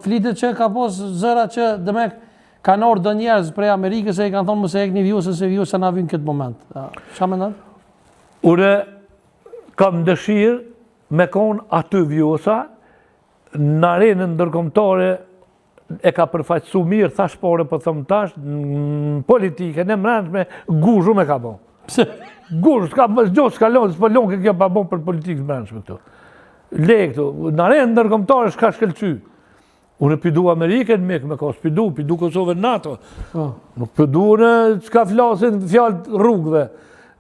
flitet që ka pos zëra që dëmek kanë orë dë njerëz prej Amerikës e i kanë thonë mëse e këni vjusën se vjusën na vynë këtë moment. Qa me nënë? Ure kam dëshirë me konë aty vjusa, në arenën ndërkombëtare e ka përfaqësu mirë, thash pore për thëmë tash, në politike, në mërëndshme, guzhu me ka bo. Pse? Guzhu, s'ka lonë, s'po lonë ke kjo pa bo për politikë mërëndshme këtu. Le këtu, në arenën ndërkombëtare s'ka shkelqy. Unë pidu Amerikën me kos, pidu Kosovën NATO. Nuk pidu në s'ka flasin fjallë rrugëve.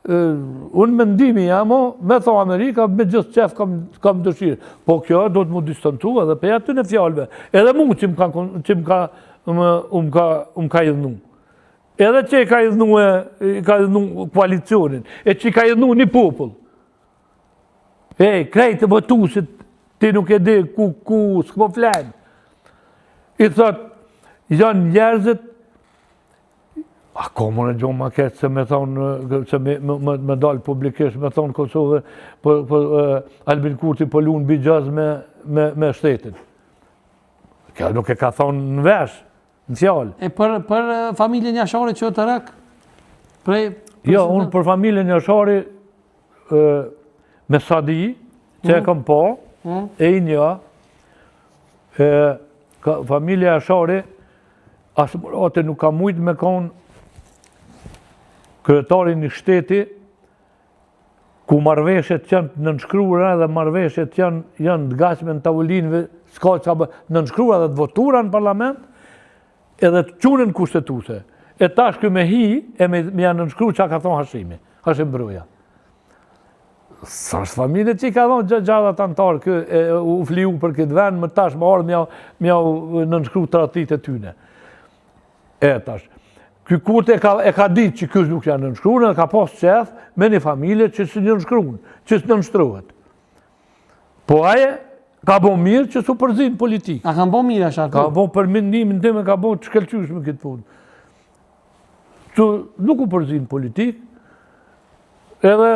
Unë mendimi jamo, me tho Amerika, me gjithë qef kam dëshirë. Po kjo do të mu distantua dhe pe aty në fjallëve. Edhe mu që më ka idhnu. Edhe që i ka idhnu koalicionin, e që i ka idhnu një popull. Krejtë votusit, ti nuk e di ku s'ko flenë. I thot, janë njerëzit, ako më në gjohë ma ketë se me thonë, se me dalë publikisht, me thonë Kosovë, Albin Kurti po lunë bigjaz me shtetin. Kjo nuk e ka thonë në vesh, në fjallë. E për familjen Jashari që të rak? Jo, unë për familjen Jashari, me Sadi, që e kam po, e i një, familja Jashari, asë mërate nuk ka mujtë me konë kryetarin një shteti, ku marveshet janë nënshkruara dhe marveshet janë të gatshme në tavollinëve, s'ka që nënshkruara dhe të votura në parlament, edhe të qunën kushtetuse. E tash kjo me hi, e me janë nënshkru që ka thonë Hashim Bruja. Sa është familje që i ka thonë gjadat antarë, u fliu për këtë vend, më tash më orë mjau nënshkru traditë e tyne. E tash. Ky Kurti e ka ditë që kjo nuk janë nënshkruar, ka pas qef me një familje që së nënshkruan, që së nënshtrohet. Po aje ka bo mirë që su përzin politikë. A kanë bo mirë asha? Ka bo për mendimin time, ka bo të shkelqysh me këtë punë. Që nuk u përzin politikë, edhe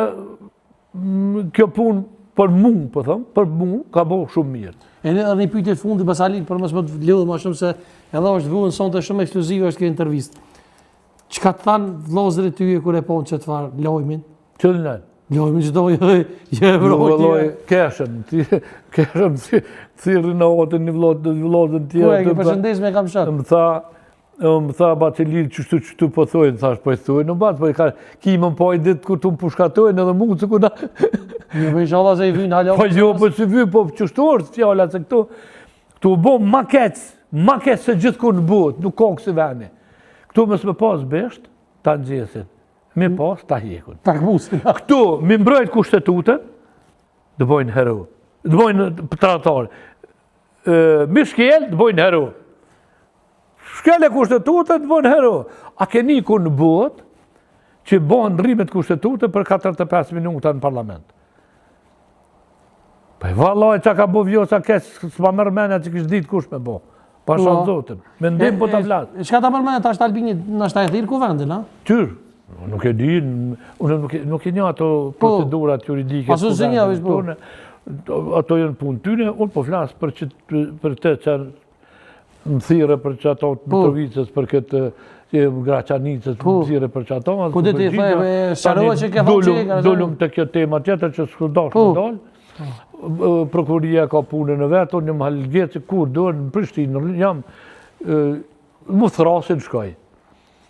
kjo punë për mu, për mu, ka bo shumë mirë. E në një pyetje fundi Basalit, për mësë më të lidhë ma shumë se edhe është vuën sonte shumë ekskluzive është kjo intervistë. Çka të thanë vllazërit tyje kur e ponë që të farë lojmin? Që në nënë? Lojmin që do jë vrojtje. Keshën, thirë në otën një vllazën tjerë. Ku e ke përshëndes me kam shak? Më tha Batelil që po thojnë, thash po i thojnë, në batë, po i ka kimën po i ditë kur të më pushkatojnë edhe mund që kuna. Një për inshallah se i vynë halon. Po jo, po që vynë, po qështu është fjallat se këtu bo makec se gjithë kur në botë, nuk ka kësi veni. Këtu mësë me pas besht, ta nëgjesin. Mi pas, ta hjekun. Ta këbusin. Këtu, mi mbrojt kushtetutën, dë bojnë hero. Dë bojnë tratarë. Mi shkel, dë bojnë hero. Shkel e kushtetutën, dë bojnë hero. A keni ku në botë, që bojnë rrimet kushtetutën për 45 minuta në parlament. Pa i vallaj që ka bo vjosa kesë, s'pa mërë menja që kishë ditë kush me bo. Pa shanë zotëm, me ndim po të vlasë. Shka ta përmene ta është Albini në shtaj thirë ku vendin, a? Tyrë, nuk e di, nuk e një ato procedurat juridike. Pasu zë një avishë po? Ato jenë punë tyne, unë po flasë për të që më thire për që ato të Mitrovicës, për këtë Graçanicës, më thire për që ato. Ku dhe ti thëjë, sharova që ke thonë që e ka rëzërë? Dollum të kjo tema tjetër që s'kudash më dollë. Prokuria ka punën në vetë, unë jam halgjetë që kur dojnë në Prishtinë, jam më thrasin shkoj.